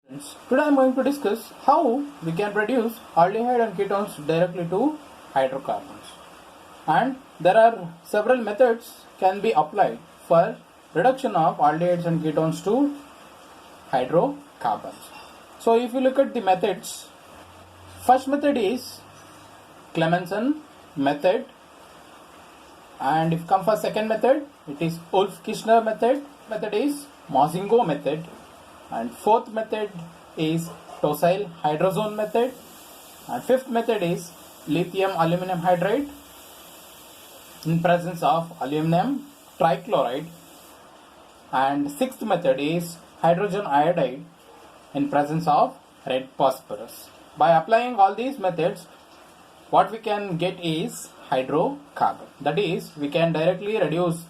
Today I am going to discuss how we can reduce aldehyde and ketones directly to hydrocarbons. And there are several methods can be applied for reduction of aldehydes and ketones to hydrocarbons. So if you look at the methods, first method is Clemmensen method, and if come for second method, it is Wolff-Kishner method. Method is Mozingo method, and fourth method is tosyl hydrazone method, and fifth method is lithium aluminum hydride in presence of aluminum trichloride, and sixth method is hydrogen iodide in presence of red phosphorus. By applying all these methods, what we can get is hydrocarbon. That is, we can directly reduce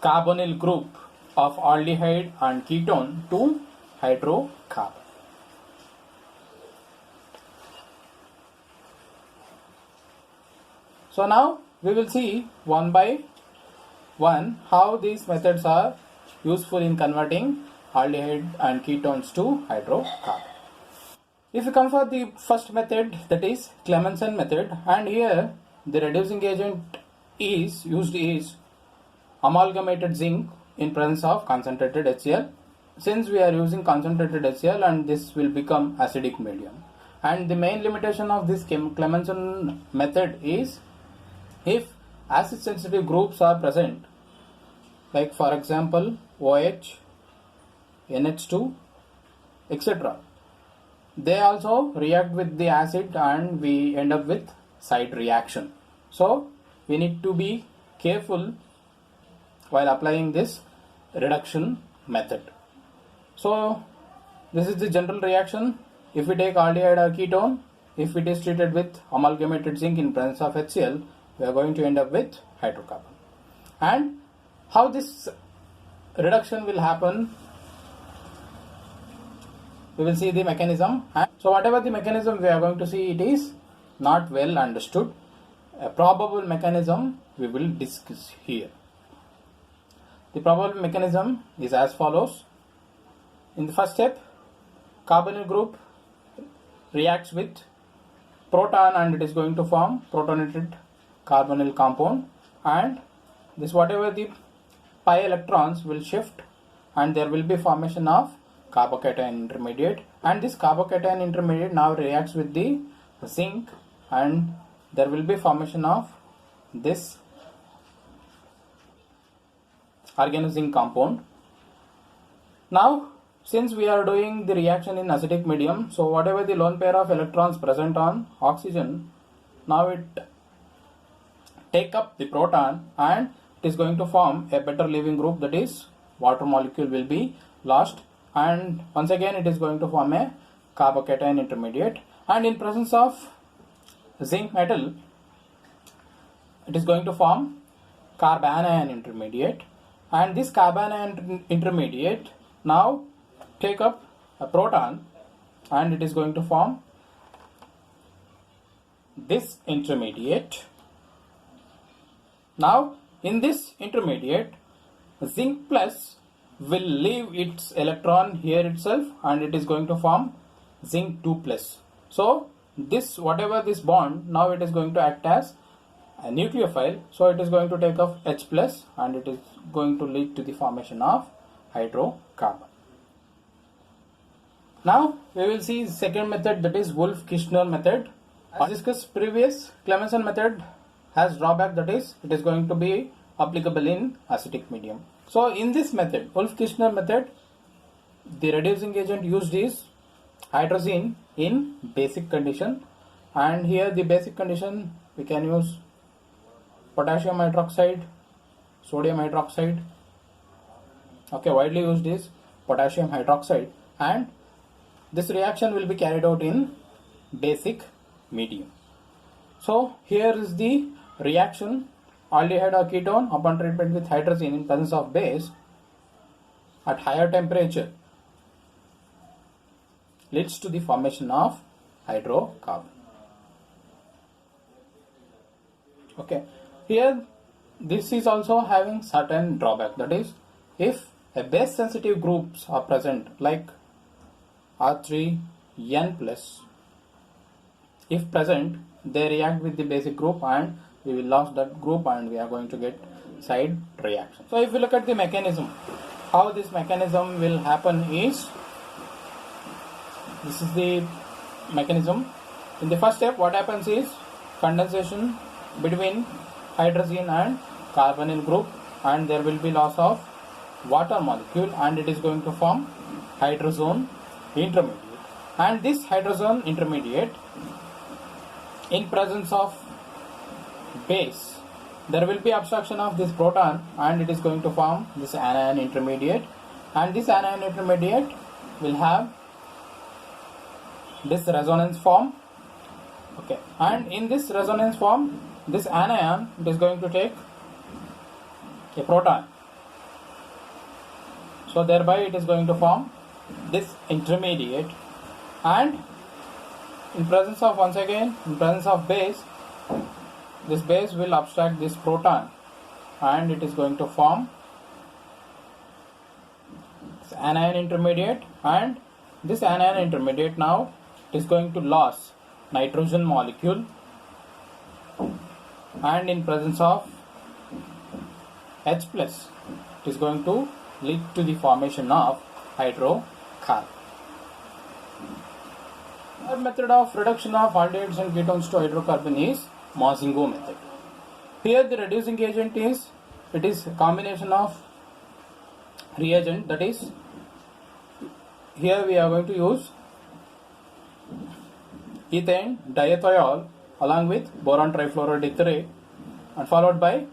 carbonyl group of aldehyde and ketone to hydrocarbon. So now we will see one by one how these methods are useful in converting aldehyde and ketones to hydrocarbon. If you come for the first method, that is Clemmensen method, and here the reducing agent is used is amalgamated zinc in presence of concentrated HCl. Since we are using concentrated HCl, and this will become acidic medium. And the main limitation of this Clemmensen method is if acid sensitive groups are present, like for example OH, NH2, etc. They also react with the acid and we end up with side reaction. So we need to be careful while applying this reduction method. So this is the general reaction. If we take aldehyde or ketone, if it is treated with amalgamated zinc in presence of HCl, we are going to end up with hydrocarbon. And how this reduction will happen, we will see the mechanism. And so whatever the mechanism we are going to see, it is not well understood. A probable mechanism we will discuss here. The probable mechanism is as follows. In the first step, carbonyl group reacts with proton and it is going to form protonated carbonyl compound, and this whatever the pi electrons will shift and there will be formation of carbocation intermediate, and this carbocation intermediate now reacts with the zinc and there will be formation of this organozinc compound. Now since we are doing the reaction in acidic medium, so whatever the lone pair of electrons present on oxygen, now it take up the proton and it is going to form a better leaving group, that is water molecule will be lost, and once again it is going to form a carbocation intermediate, and in presence of zinc metal it is going to form carbanion intermediate, and this carbanion intermediate now take up a proton and it is going to form this intermediate. Now in this intermediate, zinc plus will leave its electron here itself and it is going to form zinc 2 plus. So this whatever this bond, now it is going to act as a nucleophile, so it is going to take off H plus and it is going to lead to the formation of hydrocarbon. Now we will see the second method, that is Wolff-Kishner method. As discussed previous, Clemmensen method has drawback, that is it is going to be applicable in acidic medium. So in this method, Wolff-Kishner method, the reducing agent used is hydrazine in basic condition, and here the basic condition we can use potassium hydroxide, sodium hydroxide. Okay, widely used is potassium hydroxide, and this reaction will be carried out in basic medium. So here is the reaction. Aldehyde or ketone upon treatment with hydrazine in presence of base at higher temperature leads to the formation of hydrocarbon. Okay, here this is also having certain drawback, that is if a base sensitive groups are present, like R3N plus. If present, they react with the basic group and we will lose that group and we are going to get side reaction. So if you look at the mechanism, how this mechanism will happen is, this is the mechanism. In the first step, what happens is condensation between hydrogen and carbonyl group, and there will be loss of water molecule and it is going to form hydrazone intermediate. And this hydrazone intermediate, in presence of base, there will be abstraction of this proton and it is going to form this anion intermediate, and this anion intermediate will have this resonance form. Okay, and in this resonance form, this anion is going to take a proton, so thereby it is going to form this intermediate, and in presence of, once again, in presence of base, this base will abstract this proton and it is going to form this anion intermediate, and this anion intermediate now is going to lose nitrogen molecule, and in presence of H plus, it is going to lead to the formation of hydrocarbon. Our method of reduction of aldehydes and ketones to hydrocarbon is Mozingo method. Here the reducing agent is, it is a combination of reagent, that is, here we are going to use ethane diethiol along with boron trifluoride etherate and followed by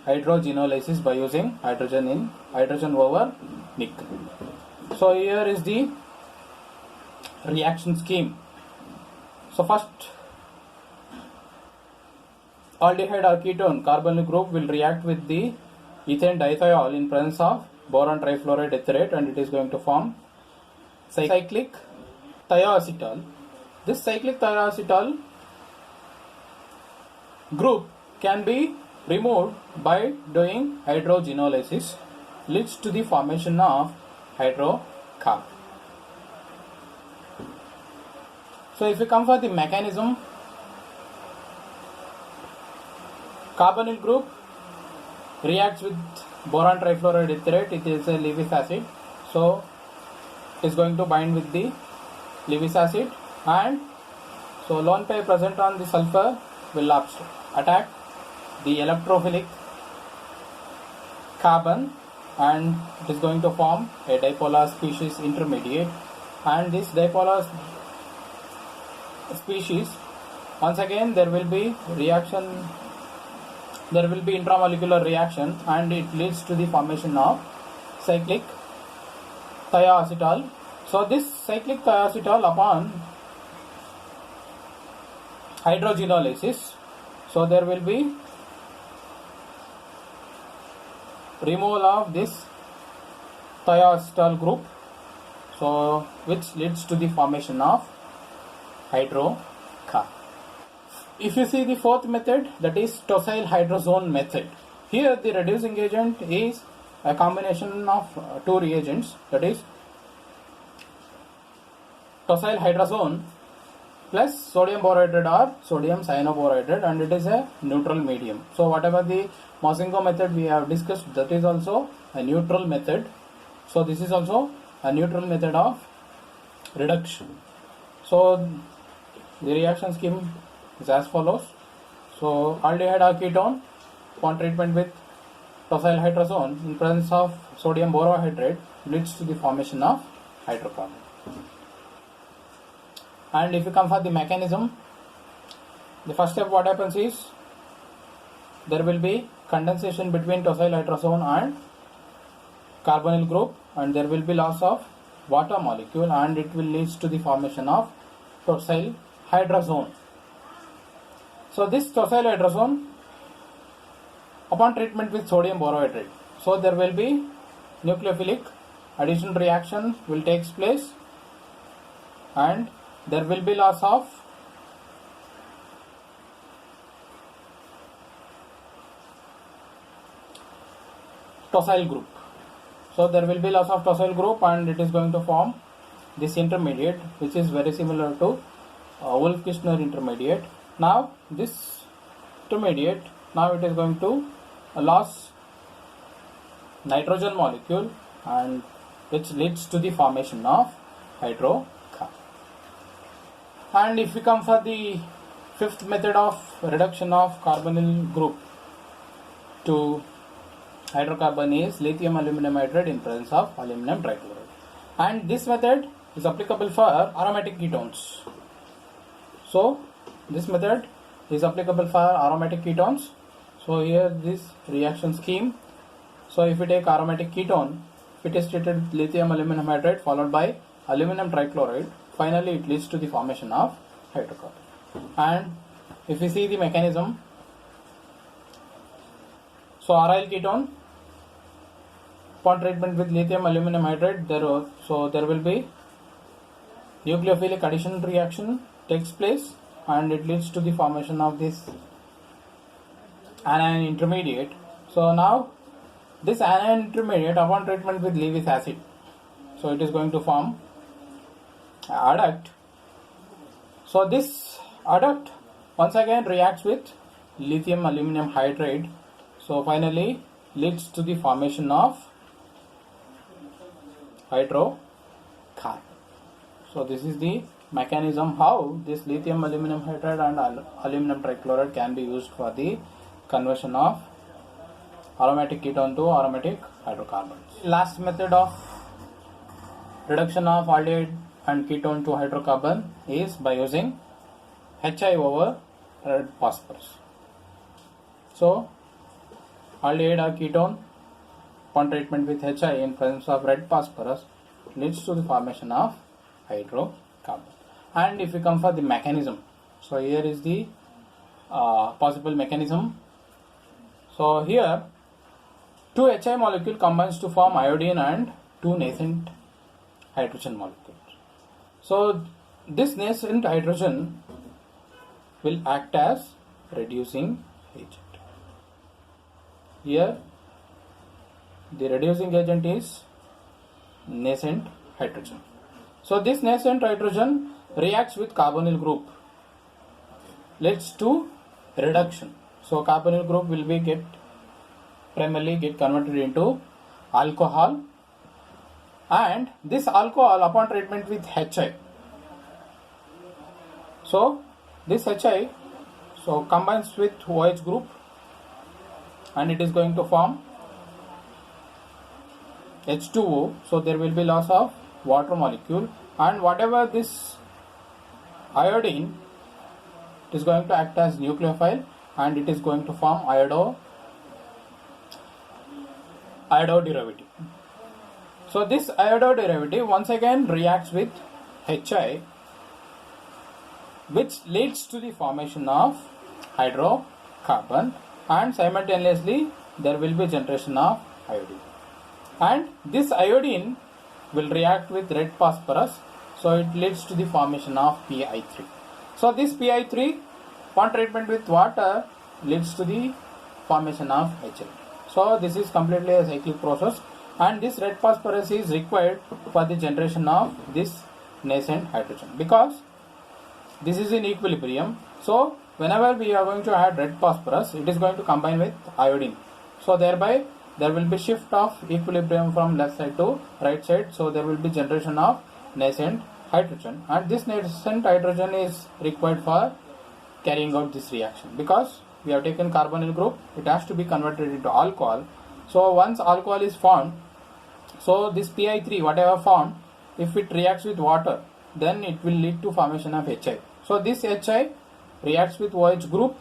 hydrogenolysis by using hydrogen over nickel. So here is the reaction scheme. So first, aldehyde or ketone carbonyl group will react with the ethane diethiol in presence of boron trifluoride etherate and it is going to form cyclic thioacetal. This cyclic thioacetal group can be removed by doing hydrogenolysis, leads to the formation of hydrocarbon. So if you come for the mechanism, carbonyl group reacts with boron trifluoride etherate, it is a Lewis acid, so it is going to bind with the Lewis acid, and so lone pair present on the sulfur will attack the electrophilic carbon and it is going to form a dipolar species intermediate, and this dipolar species, once again there will be reaction, there will be intramolecular reaction and it leads to the formation of cyclic thioacetal. So this cyclic thioacetal upon hydrogenolysis, so there will be removal of this thioacetal group, so which leads to the formation of hydrocarbon. If you see the fourth method, that is tosyl hydrazone method. Here the reducing agent is a combination of two reagents, that is tosyl hydrazone plus sodium borohydride or sodium cyanoborohydride, and it is a neutral medium. So whatever the Mozingo method we have discussed, that is also a neutral method. So this is also a neutral method of reduction. So the reaction scheme is as follows. So aldehyde or ketone upon treatment with tosyl hydrazone in presence of sodium borohydride leads to the formation of hydrocarbon. And if you come for the mechanism, the first step what happens is there will be condensation between tosyl hydrazone and carbonyl group and there will be loss of water molecule and it will lead to the formation of tosyl hydrazone. So this tosyl hydrazone upon treatment with sodium borohydride, so there will be nucleophilic addition reaction will take place and there will be loss of tosyl group. So there will be loss of tosyl group and it is going to form this intermediate, which is very similar to Wolff-Kishner intermediate. Now this intermediate, now it is going to lose nitrogen molecule, and which leads to the formation of hydrocarbon. And if we come for the fifth method of reduction of carbonyl group to hydrocarbon is lithium aluminum hydride in presence of aluminum trichloride, and this method is applicable for aromatic ketones. So this method is applicable for aromatic ketones. So here this reaction scheme. So if we take aromatic ketone, it is treated with lithium aluminum hydride followed by aluminum trichloride. Finally it leads to the formation of hydrocarbon. And if we see the mechanism, so aryl ketone upon treatment with lithium aluminum hydride, there will be nucleophilic addition reaction takes place, and it leads to the formation of this anion intermediate. So now this anion intermediate upon treatment with Lewis acid, so it is going to form adduct. So this adduct once again reacts with lithium aluminum hydride, so finally leads to the formation of hydrocarbon. So this is the mechanism how this lithium aluminum hydride and aluminum trichloride can be used for the conversion of aromatic ketone to aromatic hydrocarbons. Last method of reduction of aldehyde and ketone to hydrocarbon is by using HI over red phosphorus. So aldehyde or ketone upon treatment with HI in presence of red phosphorus leads to the formation of hydrocarbon. And if we come for the mechanism, so here is the possible mechanism. So here 2 HI molecule combines to form iodine and 2 nascent hydrogen molecules. So this nascent hydrogen will act as reducing agent. Here the reducing agent is nascent hydrogen. So this nascent hydrogen reacts with carbonyl group, leads to reduction. So carbonyl group will be primarily get converted into alcohol, and this alcohol upon treatment with HI, so this HI combines with OH group, and it is going to form H2O. So there will be loss of water molecule, and whatever this iodine, it is going to act as nucleophile, and it is going to form iodo derivative. So this iodo derivative once again reacts with HI, which leads to the formation of hydrocarbon, and simultaneously there will be generation of iodine, and this iodine will react with red phosphorus, so it leads to the formation of Pi3. So this Pi3 upon treatment with water leads to the formation of HI. So this is completely a cyclic process, and this red phosphorus is required for the generation of this nascent hydrogen, because this is in equilibrium. So whenever we are going to add red phosphorus, it is going to combine with iodine, so thereby there will be shift of equilibrium from left side to right side, so there will be generation of nascent hydrogen, and this nascent hydrogen is required for carrying out this reaction, because we have taken carbonyl group, it has to be converted into alcohol. So once alcohol is formed, so this Pi3 whatever formed, if it reacts with water, then it will lead to formation of HI. So this HI reacts with OH group,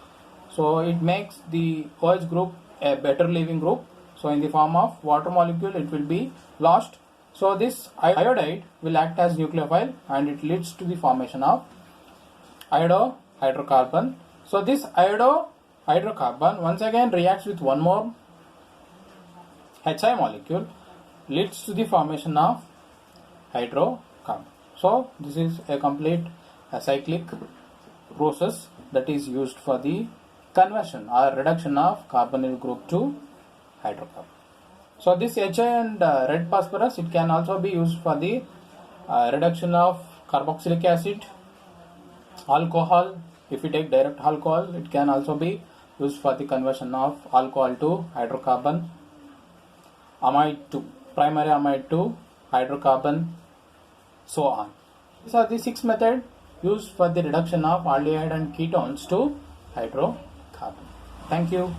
so it makes the OH group a better leaving group, so in the form of water molecule it will be lost. So this iodide will act as nucleophile, and it leads to the formation of hydrocarbon. So this hydrocarbon once again reacts with one more HI molecule, leads to the formation of hydrocarbon. So this is a complete cyclic process that is used for the conversion or reduction of carbonyl group to hydrocarbon. So this HI and red phosphorus, it can also be used for the reduction of carboxylic acid, alcohol. If you take direct alcohol, it can also be used for the conversion of alcohol to hydrocarbon, amide to primary amide to hydrocarbon, so on. These are the 6 methods used for the reduction of aldehyde and ketones to hydrocarbon. Thank you.